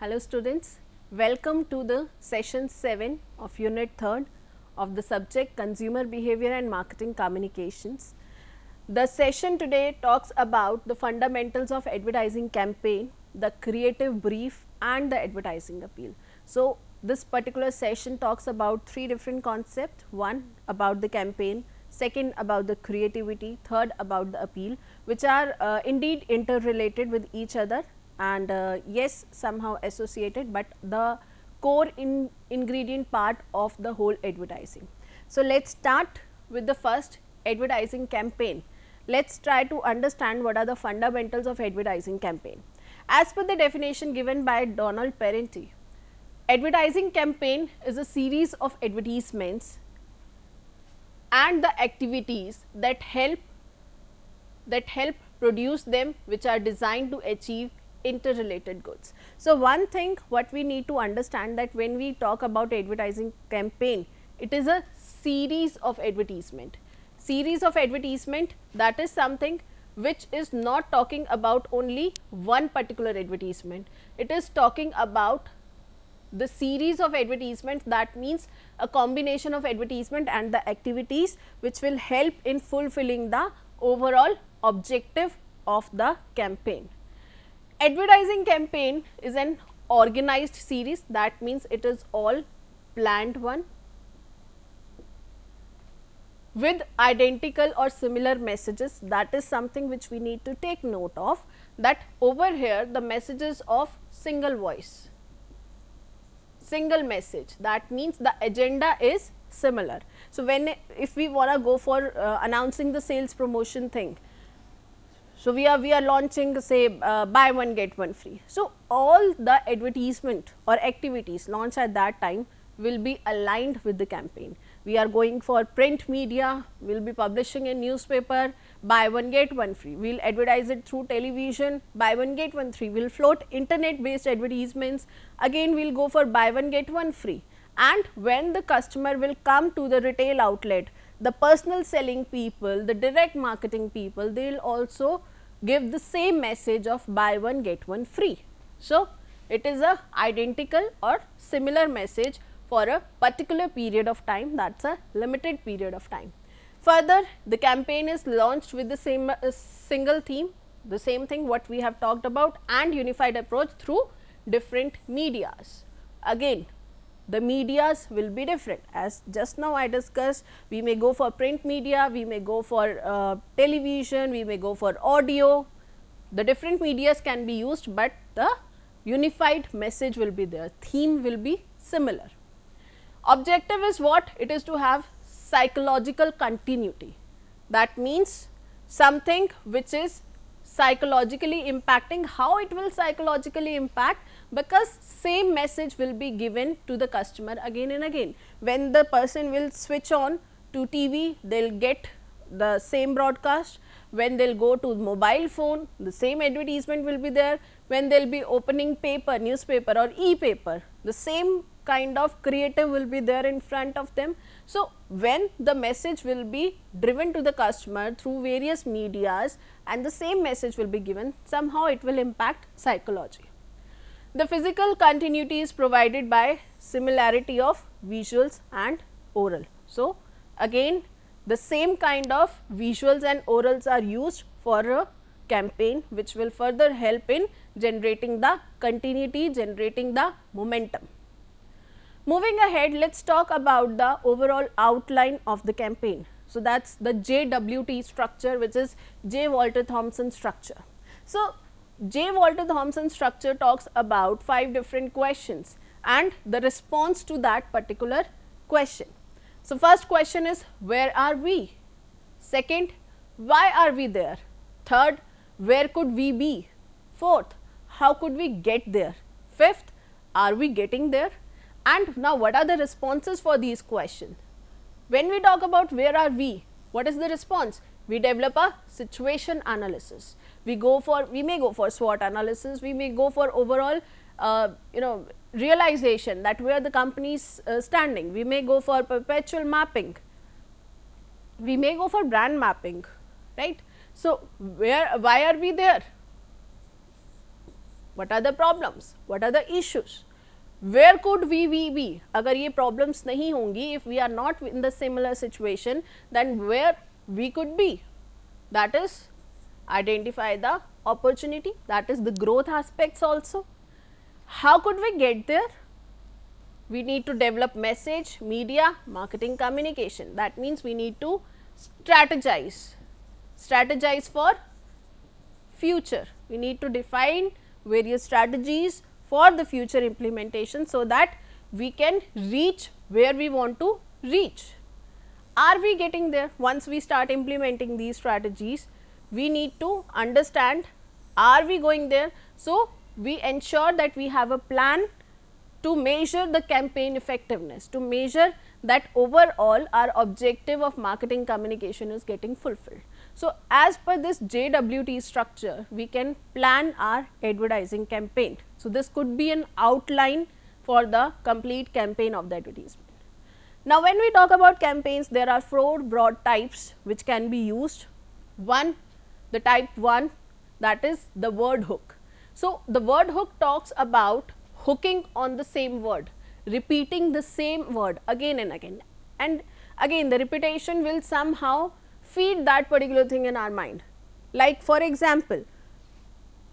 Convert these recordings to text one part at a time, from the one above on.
Hello students, welcome to the session 7 of unit 3rd of the subject Consumer Behavior and Marketing Communications. The session today talks about the fundamentals of advertising campaign, the creative brief and the advertising appeal. So, this particular session talks about 3 different concepts, one about the campaign, second about the creativity, third about the appeal, which are indeed interrelated with each other and yes, somehow associated, but the core ingredient part of the whole advertising. So, let us start with the first, advertising campaign. Let us try to understand what are the fundamentals of advertising campaign. As per the definition given by Donald Parenti, advertising campaign is a series of advertisements and the activities that help produce them, which are designed to achieve interrelated goods. So, one thing what we need to understand, that when we talk about advertising campaign, it is a series of advertisement. Series of advertisement, that is something which is not talking about only one particular advertisement. It is talking about the series of advertisements, that means a combination of advertisement and the activities which will help in fulfilling the overall objective of the campaign. Advertising campaign is an organized series, that means it is all planned one with identical or similar messages. That is something which we need to take note of, that over here the messages of single voice, single message, that means the agenda is similar. So, if we want to go for announcing the sales promotion thing, so we are launching, say, buy one get one free. So, all the advertisement or activities launched at that time will be aligned with the campaign. We are going for print media, we will be publishing a newspaper, buy one get one free. We will advertise it through television, buy one get one free. We will float internet based advertisements, again we will go for buy one get one free. And when the customer will come to the retail outlet, the personal selling people, the direct marketing people, they will also give the same message of buy one get one free. So, it is a identical or similar message for a particular period of time, that is a limited period of time. Further, the campaign is launched with the same single theme, the same thing what we have talked about, and unified approach through different medias. Again, the medias will be different, as just now I discussed. We may go for print media, we may go for television, we may go for audio. The different medias can be used, but the unified message will be there, theme will be similar. Objective is what? It is to have psychological continuity. That means something which is psychologically impacting. How it will psychologically impact? Because same message will be given to the customer again and again. When the person will switch on to TV, they will get the same broadcast. When they will go to mobile phone, the same advertisement will be there. When they will be opening paper, newspaper or e-paper, the same kind of creative will be there in front of them. So, when the message will be driven to the customer through various medias and the same message will be given, somehow it will impact psychology. The physical continuity is provided by similarity of visuals and oral. So, again the same kind of visuals and orals are used for a campaign, which will further help in generating the continuity, generating the momentum. Moving ahead, let us talk about the overall outline of the campaign. So, that is the JWT structure, which is J. Walter Thompson structure. So, J. Walter Thompson structure talks about 5 different questions and the response to that particular question. So, first question is, where are we? Second, why are we there? Third, where could we be? Fourth, how could we get there? Fifth, are we getting there? And now, what are the responses for these questions? When we talk about where are we, what is the response? We develop a situation analysis. We may go for SWOT analysis, we may go for overall realization that where the company is standing. We may go for perpetual mapping, we may go for brand mapping, right. So, why are we there? what are the problems, what are the issues, where could we be? अगर ये problems नहीं होंगी, if we are not in the similar situation, then where we could be? That is, identify the opportunity, that is the growth aspects also. How could we get there? We need to develop message, media, marketing, communication. That means we need to strategize for future. We need to define various strategies for the future implementation, so that we can reach where we want to reach. Are we getting there? Once we start implementing these strategies, we need to understand, are we going there? So, we ensure that we have a plan to measure the campaign effectiveness, to measure that overall our objective of marketing communication is getting fulfilled. So, as per this JWT structure, we can plan our advertising campaign. So, this could be an outline for the complete campaign of the advertisement. Now, when we talk about campaigns, there are 4 broad types which can be used. One, the type 1, that is the word hook. So, the word hook talks about hooking on the same word, repeating the same word again and again, and again the repetition will somehow feed that particular thing in our mind. Like for example,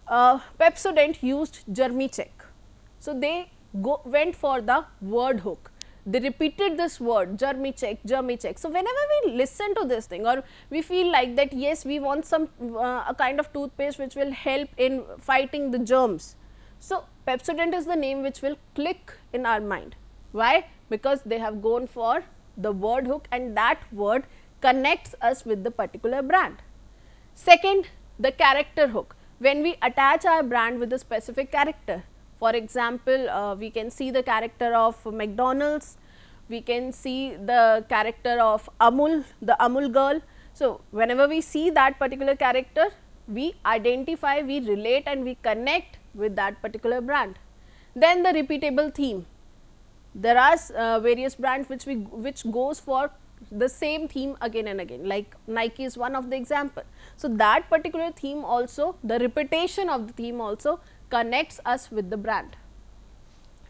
Pepsodent used Germi check. So, they went for the word hook. They repeated this word Germi check, Germi check. So, whenever we listen to this thing, or we feel like that yes, we want some a kind of toothpaste which will help in fighting the germs. So, Pepsodent is the name which will click in our mind. Why? Because they have gone for the word hook, and that word connects us with the particular brand. Second, the character hook. When we attach our brand with a specific character, for example, we can see the character of McDonald's, we can see the character of Amul, the Amul girl. So, whenever we see that particular character, we identify, we relate and we connect with that particular brand. Then the repeatable theme. There are various brands which goes for the same theme again and again, like Nike is one of the example. So, that particular theme also, the repetition of the theme also connects us with the brand.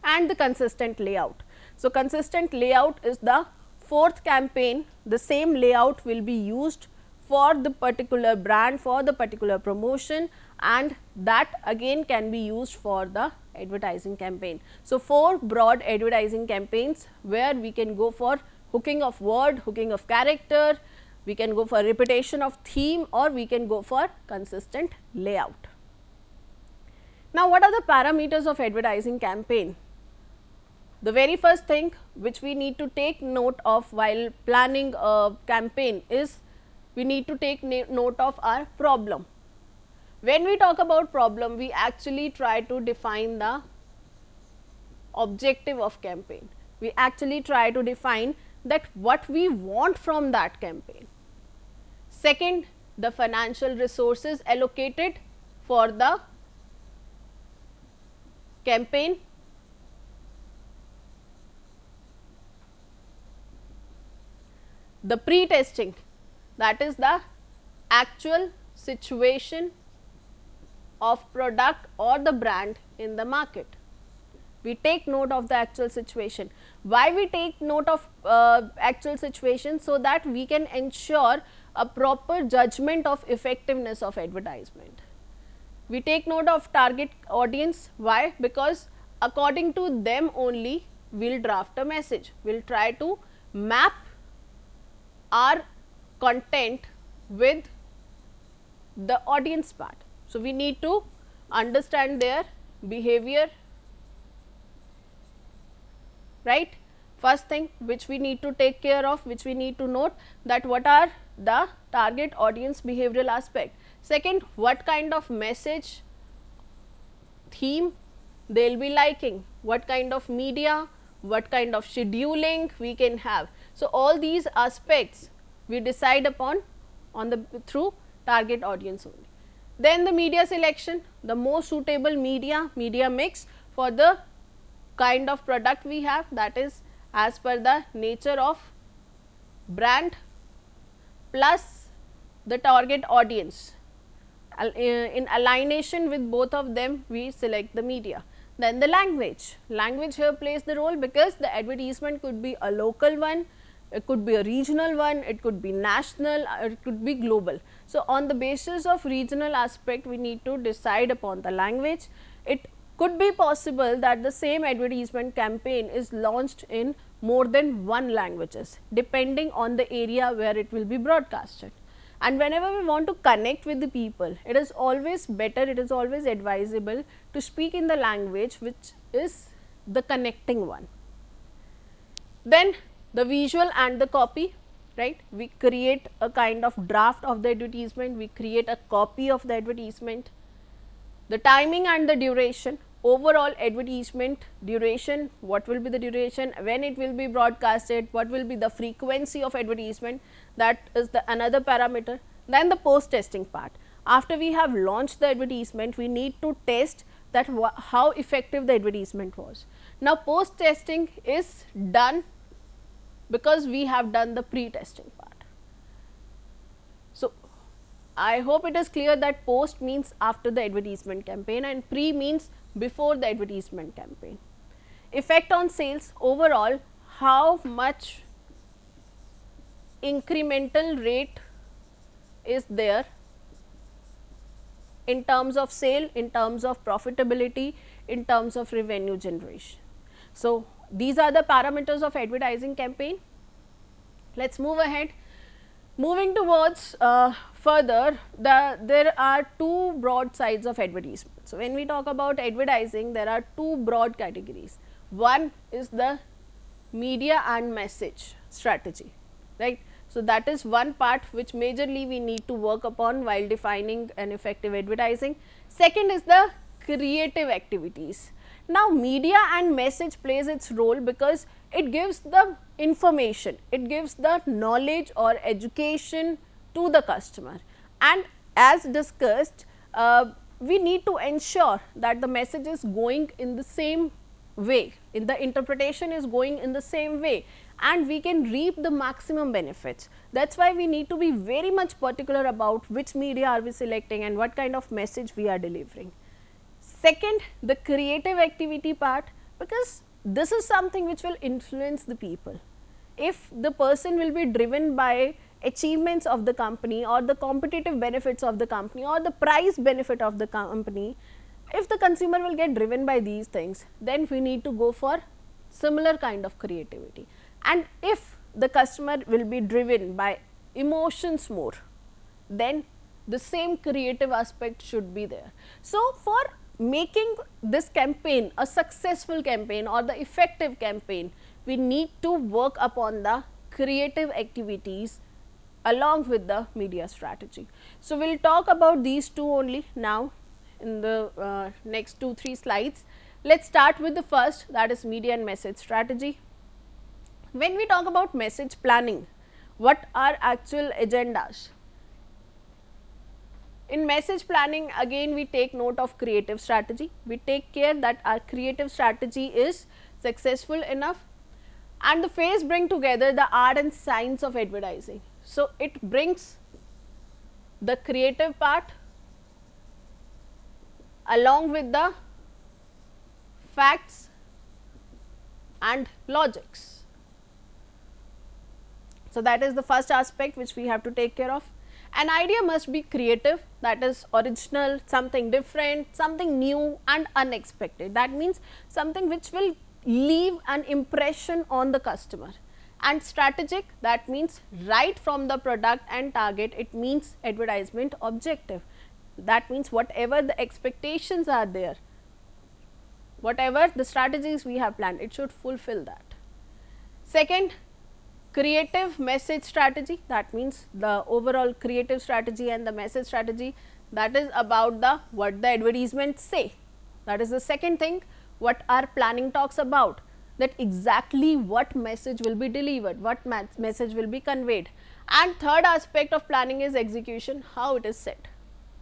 And the consistent layout. So, consistent layout is the 4th campaign. The same layout will be used for the particular brand, for the particular promotion, and that again can be used for the advertising campaign. So, 4 broad advertising campaigns where we can go for hooking of word, hooking of character, we can go for repetition of theme, or we can go for consistent layout. Now, what are the parameters of advertising campaign? The very first thing which we need to take note of while planning a campaign is we need to take note of our problem. When we talk about problem, we actually try to define the objective of campaign. We actually try to define that what we want from that campaign. Second, the financial resources allocated for the campaign. The pre-testing, that is the actual situation of product or the brand in the market. We take note of the actual situation. Why we take note of actual situation? So that we can ensure a proper judgment of effectiveness of advertisement. We take note of target audience. Why? Because according to them only we will draft a message. We will try to map our content with the audience part. So, we need to understand their behavior, right. First thing which we need to take care of, which we need to note, that what are the target audience behavioral aspect. Second, what kind of message, theme they will be liking, what kind of media, what kind of scheduling we can have. So, all these aspects we decide upon through target audience only. Then the media selection, the most suitable media mix for the kind of product we have, that is as per the nature of brand plus the target audience. In alignation with both of them, we select the media. Then the language. Language here plays the role because the advertisement could be a local one, it could be a regional one, it could be national, or it could be global. So, on the basis of regional aspect, we need to decide upon the language. It could be possible that the same advertisement campaign is launched in more than one languages, depending on the area where it will be broadcasted. And whenever we want to connect with the people, it is always better, it is always advisable to speak in the language which is the connecting one. Then the visual and the copy, right? We create a kind of draft of the advertisement, we create a copy of the advertisement. The timing and the duration, overall advertisement duration, what will be the duration, when it will be broadcasted, what will be the frequency of advertisement, that is the another parameter. Then the post testing part. After we have launched the advertisement, we need to test that how effective the advertisement was. Now, post testing is done because we have done the pre-testing part. So, I hope it is clear that post means after the advertisement campaign and pre means before the advertisement campaign. Effect on sales, overall how much incremental rate is there in terms of sale, in terms of profitability, in terms of revenue generation. So, these are the parameters of advertising campaign. Let us move ahead. Moving towards further, there are two broad sides of advertisement. So, when we talk about advertising, there are two broad categories. One is the media and message strategy, right. So, that is one part which majorly we need to work upon while defining an effective advertising. Second is the creative activities. Now, media and message plays its role because it gives the information, it gives the knowledge or education to the customer, and as discussed, we need to ensure that the message is going in the same way, in the interpretation is going in the same way, and we can reap the maximum benefits. That is why we need to be very much particular about which media are we selecting and what kind of message we are delivering. Second, the creative activity part, because this is something which will influence the people. If the person will be driven by achievements of the company or the competitive benefits of the company or the price benefit of the company, if the consumer will get driven by these things, then we need to go for similar kind of creativity. And if the customer will be driven by emotions more, then the same creative aspect should be there. So, for making this campaign a successful campaign or the effective campaign, we need to work upon the creative activities along with the media strategy. So, we will talk about these two only now in the next 2-3 slides. Let us start with the first, that is media and message strategy. When we talk about message planning, what are actual agendas? In message planning, again we take note of creative strategy. We take care that our creative strategy is successful enough, and the phase bring together the art and science of advertising. So, it brings the creative part along with the facts and logics. So, that is the first aspect which we have to take care of. An idea must be creative, that is original, something different, something new and unexpected. That means something which will leave an impression on the customer. And strategic, that means right from the product and target, it means advertisement objective. That means whatever the expectations are there, whatever the strategies we have planned, it should fulfill that. Second, creative message strategy, that means the overall creative strategy and the message strategy, that is about the what the advertisements say. That is the second thing what our planning talks about, that exactly what message will be delivered, what message will be conveyed. And third aspect of planning is execution, how it is set,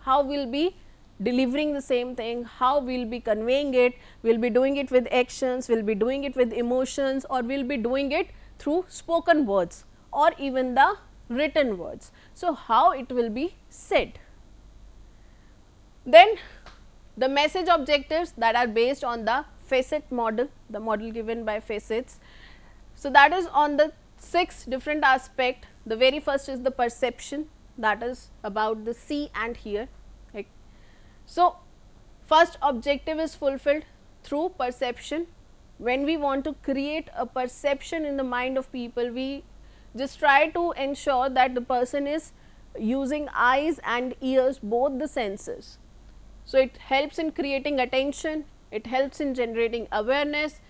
how we will be delivering the same thing, how we will be conveying it, we will be doing it with actions, we will be doing it with emotions, or we will be doing it through spoken words or even the written words. So, how it will be said. Then the message objectives that are based on the facet model, the model given by facets. So, that is on the 6 different aspect. The very first is the perception, that is about the see and hear. Right. So, first objective is fulfilled through perception. When we want to create a perception in the mind of people, we just try to ensure that the person is using eyes and ears, both the senses. So, it helps in creating attention, it helps in generating awareness,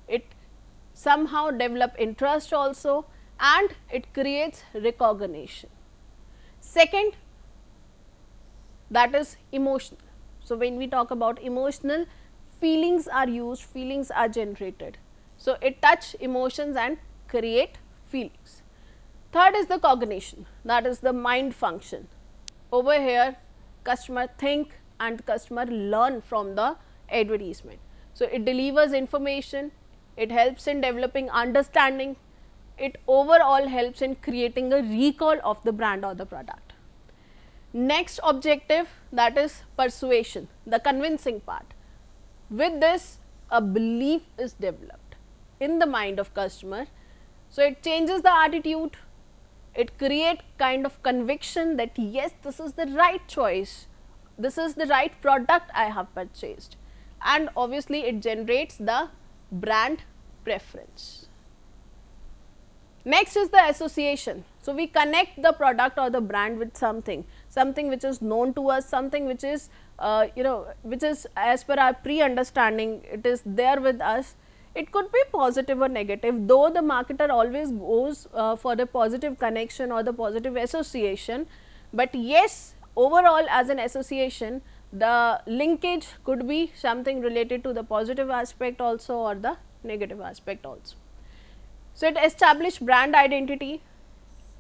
it somehow develop interest also, and it creates recognition. Second, that is emotional. So, when we talk about emotional, feelings are used, feelings are generated. So, it touch emotions and create feelings. Third is the cognition, that is the mind function. Over here customer think and customer learn from the advertisement. So, it delivers information, it helps in developing understanding, it overall helps in creating a recall of the brand or the product. Next objective, that is persuasion, the convincing part. With this, a belief is developed in the mind of customer. So, it changes the attitude, it create kind of conviction that yes, this is the right choice, this is the right product I have purchased, and obviously it generates the brand preference. Next is the association. So, we connect the product or the brand with something, something which is known to us, something which is which is as per our pre-understanding, it is there with us. It could be positive or negative, though the marketer always goes for the positive connection or the positive association, but yes, overall as an association, the linkage could be something related to the positive aspect also or the negative aspect also. So, it establish brand identity,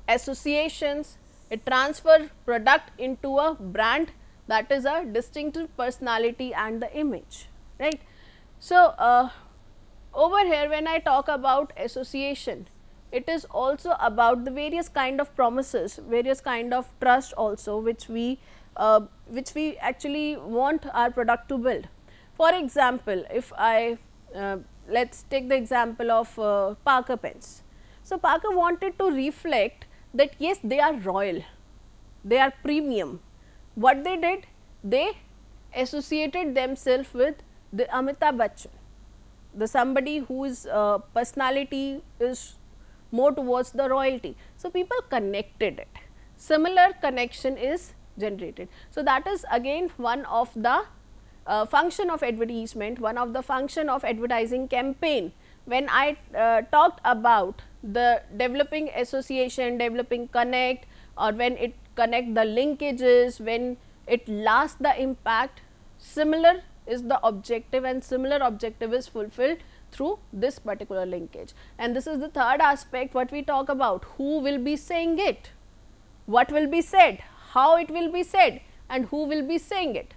associations, it transfer product into a brand, that is a distinctive personality and the image, right. So, over here when I talk about association, it is also about the various kind of promises, various kind of trust also which we actually want our product to build. For example, if I let us take the example of Parker pens. So, Parker wanted to reflect that yes, they are royal, they are premium. What they did? They associated themselves with the Amitabh Bachchan, the somebody whose personality is more towards the royalty. So, people connected it, similar connection is generated. So, that is again one of the function of advertisement, one of the function of advertising campaign. When I talked about the developing association, developing connect, or when it connect the linkages, when it lasts the impact, similar is the objective and similar objective is fulfilled through this particular linkage. And this is the third aspect what we talk about, who will be saying it, what will be said, how it will be said, and who will be saying it.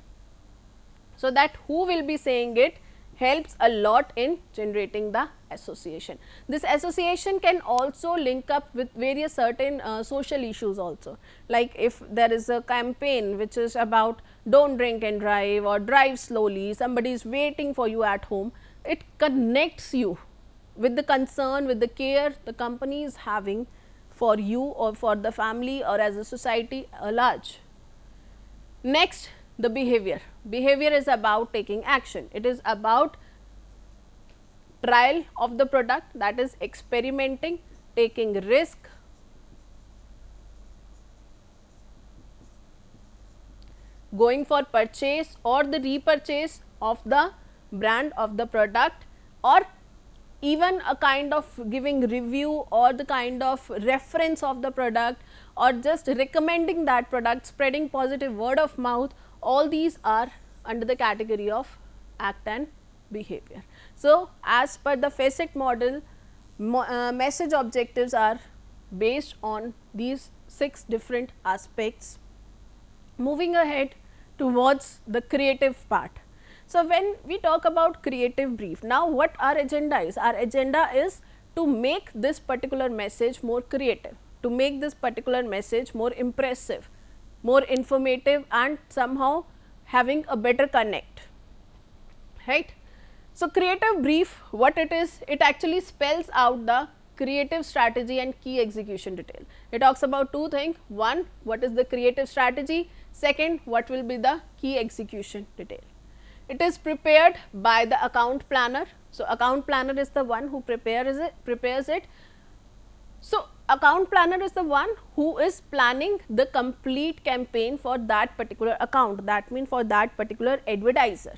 So, that who will be saying it helps a lot in generating the association. This association can also link up with various certain social issues also, like if there is a campaign which is about don't drink and drive or drive slowly, somebody is waiting for you at home, it connects you with the concern, with the care the company is having for you or for the family or as a society at large. Next, the behavior. Behavior is about taking action, it is about trial of the product, that is experimenting, taking risk, going for purchase or the repurchase of the brand of the product, or even a kind of giving review or the kind of reference of the product, or just recommending that product, spreading positive word of mouth. All these are under the category of act and behavior. So, as per the facet model, message objectives are based on these 6 different aspects. Moving ahead towards the creative part. So, when we talk about creative brief, now what our agenda is? Our agenda is to make this particular message more creative, to make this particular message more impressive, more informative, and somehow having a better connect, right. So, creative brief, what it is, it actually spells out the creative strategy and key execution detail. It talks about two things: one, what is the creative strategy; second, what will be the key execution detail. It is prepared by the account planner. So, account planner is the one who prepares it. So, account planner is the one who is planning the complete campaign for that particular account, that means for that particular advertiser,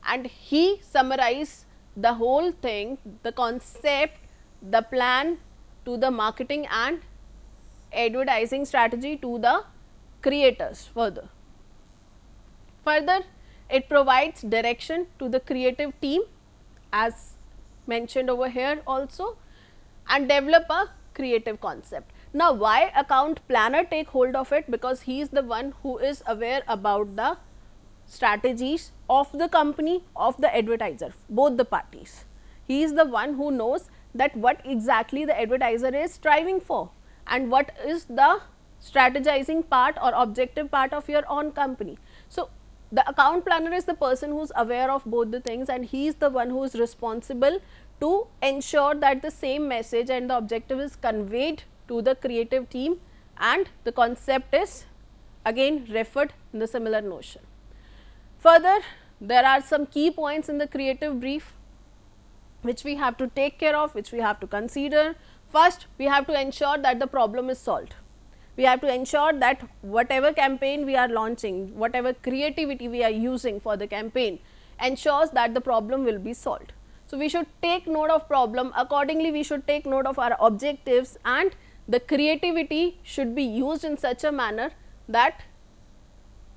and he summarizes the whole thing, the concept, the plan to the marketing and advertising strategy to the creators further. Further, it provides direction to the creative team as mentioned over here also, and develop a creative concept. Now, why account planner take hold of it? Because he is the one who is aware about the strategies of the company, of the advertiser, both the parties. He is the one who knows that what exactly the advertiser is striving for and what is the strategizing part or objective part of your own company. So, the account planner is the person who is aware of both the things, and he is the one who is responsible to ensure that the same message and the objective is conveyed to the creative team, and the concept is again referred in the similar notion. Further, there are some key points in the creative brief which we have to take care of, which we have to consider. First, we have to ensure that the problem is solved. We have to ensure that whatever campaign we are launching, whatever creativity we are using for the campaign ensures that the problem will be solved. So, we should take note of problem, accordingly we should take note of our objectives, and the creativity should be used in such a manner that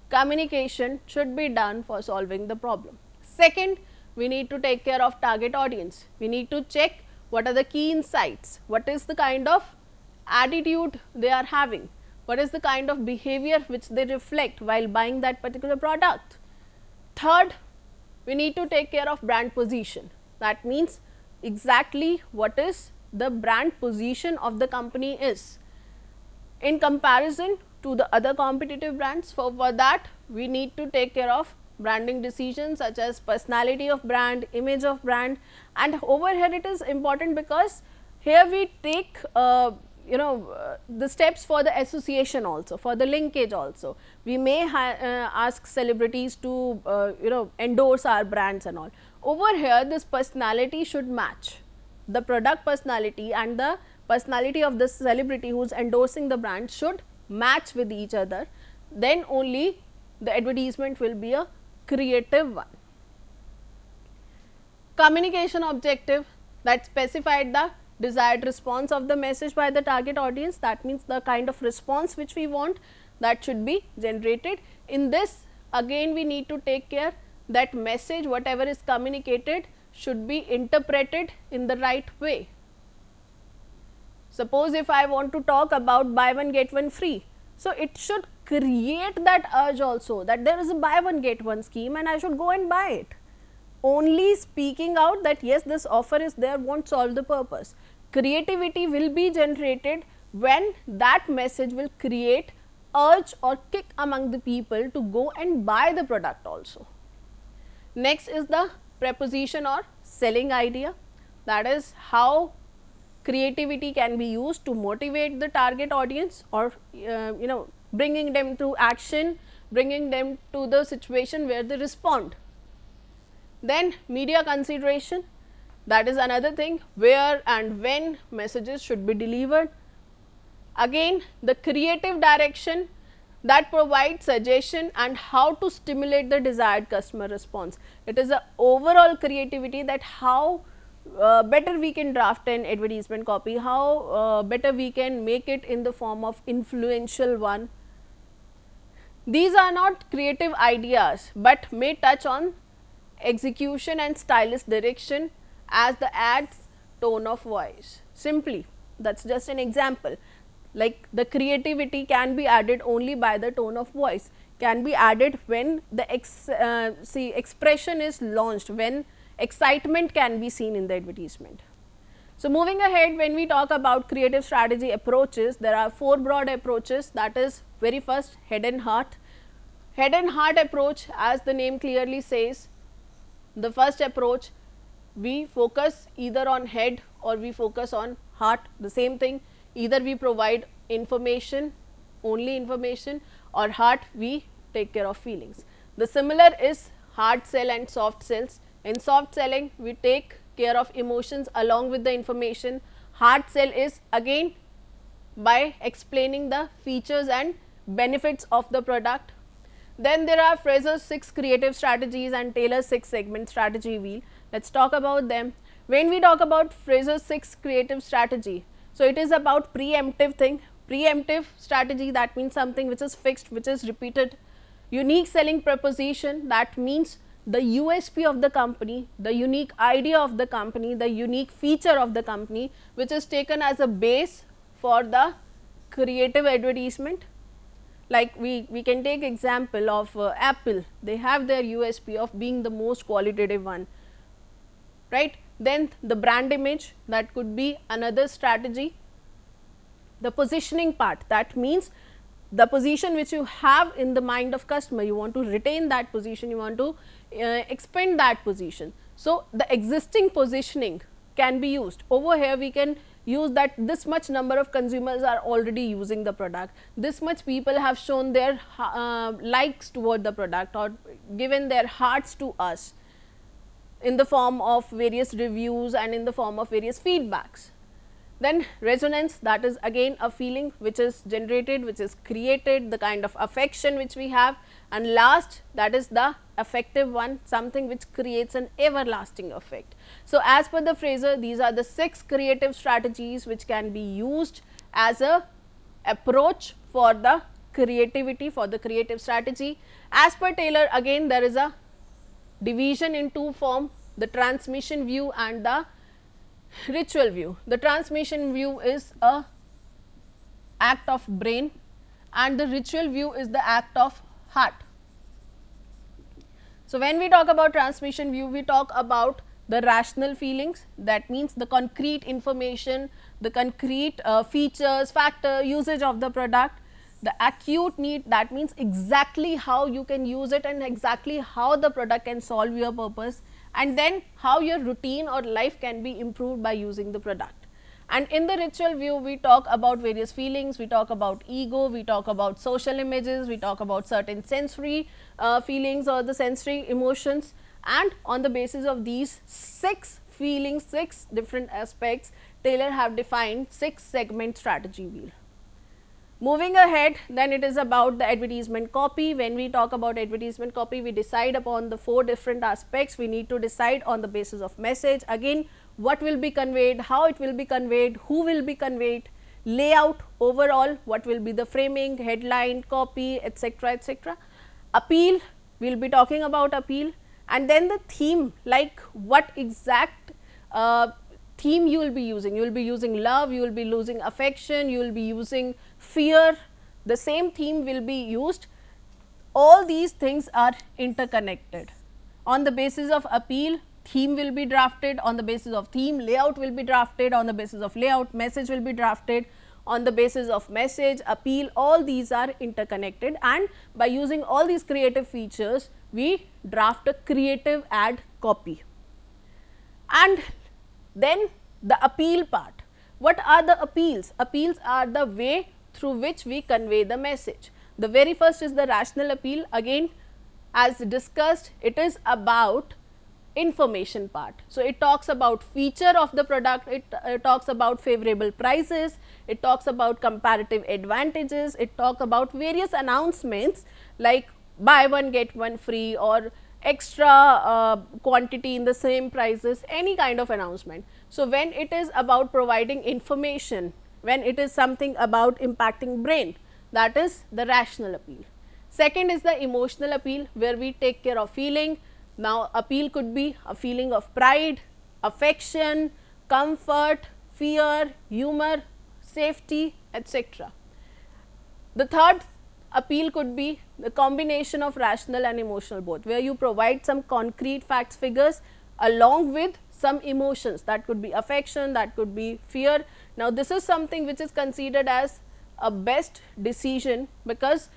communication should be done for solving the problem. Second, we need to take care of target audience. We need to check what are the key insights, what is the kind of attitude they are having, what is the kind of behavior which they reflect while buying that particular product. Third, we need to take care of brand position. That means exactly what is the brand position of the company is in comparison to the other competitive brands. For that, we need to take care of branding decisions such as personality of brand, image of brand, and over here it is important because here we take the steps for the association also, for the linkage also. We may ask celebrities to endorse our brands and all. Over here this personality should match the product personality, and the personality of the celebrity who is endorsing the brand should match with each other, then only the advertisement will be a creative one. Communication objective, that specified the desired response of the message by the target audience, that means the kind of response which we want, that should be generated. In this again we need to take care that message, whatever is communicated, should be interpreted in the right way. Suppose if I want to talk about buy one get one free, so it should create that urge also that there is a buy one get one scheme and I should go and buy it. Only speaking out that yes, this offer is there won't solve the purpose. Creativity will be generated when that message will create urge or kick among the people to go and buy the product also. Next is the preposition or selling idea, that is how creativity can be used to motivate the target audience or bringing them to action, bringing them to the situation where they respond. Then media consideration, that is another thing, where and when messages should be delivered. Again the creative direction, that provides suggestion and how to stimulate the desired customer response. It is a overall creativity that how better we can draft an advertisement copy, how better we can make it in the form of influential one. These are not creative ideas, but may touch on execution and stylish direction as the ad's tone of voice. Simply, that is just an example. Like the creativity can be added only by the tone of voice, can be added when the expression is launched, when excitement can be seen in the advertisement. So, moving ahead, when we talk about creative strategy approaches, there are 4 broad approaches, that is very first head and heart. Head and heart approach, as the name clearly says, the first approach, we focus either on head or we focus on heart, the same thing. Either we provide information, only information, or heart, we take care of feelings. The similar is hard sell and soft sells. In soft selling, we take care of emotions along with the information. Hard sell is again by explaining the features and benefits of the product. Then there are Fraser's 6 creative strategies and Taylor's 6 segment strategy wheel. Let us talk about them. When we talk about Fraser's 6 creative strategy, so it is about preemptive thing. Preemptive strategy, that means something which is fixed, which is repeated. Unique selling proposition, that means the USP of the company, the unique idea of the company, the unique feature of the company, which is taken as a base for the creative advertisement. Like we can take example of Apple, they have their USP of being the most qualitative one, right. Then the brand image, that could be another strategy. The positioning part, that means the position which you have in the mind of customer, you want to retain that position, you want to expand that position. So, the existing positioning can be used. Over here we can use that this much number of consumers are already using the product, this much people have shown their likes toward the product or given their hearts to us in the form of various reviews and in the form of various feedbacks. Then resonance, that is again a feeling which is generated, which is created, the kind of affection which we have, and last, that is the affective one, something which creates an everlasting effect. So, as per the Fraser, these are the 6 creative strategies which can be used as a approach for the creativity, for the creative strategy. As per Taylor, again there is a division in 2 form, the transmission view and the ritual view. The transmission view is a act of brain and the ritual view is the act of heart. So, when we talk about transmission view, we talk about the rational feelings, that means the concrete information, the concrete features, factor, usage of the product. The acute need, that means exactly how you can use it and exactly how the product can solve your purpose, and then how your routine or life can be improved by using the product. And in the ritual view, we talk about various feelings, we talk about ego, we talk about social images, we talk about certain sensory feelings or the sensory emotions, and on the basis of these 6 feelings, 6 different aspects, Taylor have defined 6 segment strategy wheel. Moving ahead, then it is about the advertisement copy. When we talk about advertisement copy, we decide upon the 4 different aspects. We need to decide on the basis of message, again what will be conveyed, how it will be conveyed, who will be conveyed, layout overall, what will be the framing, headline, copy, etc., etc. Appeal, we will be talking about appeal, and then the theme, like what exact theme you will be using. You will be using love, you will be using affection, you will be using fear, the same theme will be used. All these things are interconnected. On the basis of appeal, theme will be drafted, on the basis of theme, layout will be drafted, on the basis of layout, message will be drafted, on the basis of message, appeal, all these are interconnected, and by using all these creative features, we draft a creative ad copy. And then the appeal part. What are the appeals? Appeals are the way through which we convey the message. The very first is the rational appeal. Again, as discussed, it is about information part. So, it talks about feature of the product, it talks about favorable prices, it talks about comparative advantages, it talks about various announcements like buy one get one free or extra quantity in the same prices, any kind of announcement. So, when it is about providing information, when it is something about impacting brain, that is the rational appeal. Second is the emotional appeal, where we take care of feeling. Now, appeal could be a feeling of pride, affection, comfort, fear, humor, safety, etc. The third appeal could be the combination of rational and emotional both, where you provide some concrete facts, figures along with some emotions, that could be affection, that could be fear. Now, this is something which is considered as a best decision, because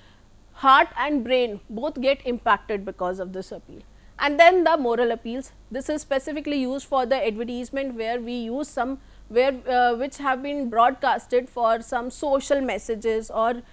heart and brain both get impacted because of this appeal. And then the moral appeals, this is specifically used for the advertisement where we use some where which have been broadcasted for some social messages or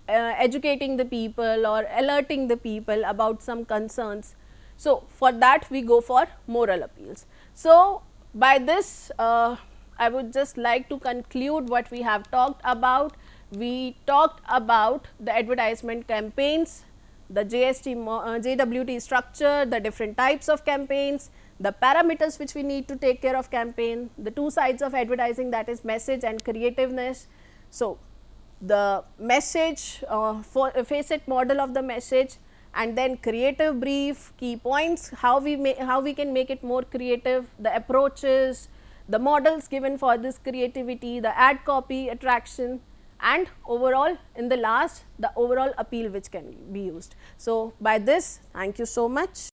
educating the people or alerting the people about some concerns. So, for that we go for moral appeals. So, by this I would just like to conclude what we have talked about. We talked about the advertisement campaigns, the JWT structure, the different types of campaigns, the parameters which we need to take care of campaign, the two sides of advertising, that is message and creativeness. So, the message facet model of the message, and then creative brief, key points, how we can make it more creative, the approaches, the models given for this creativity, the ad copy, attraction, and overall in the last the overall appeal which can be used. So, by this, thank you so much.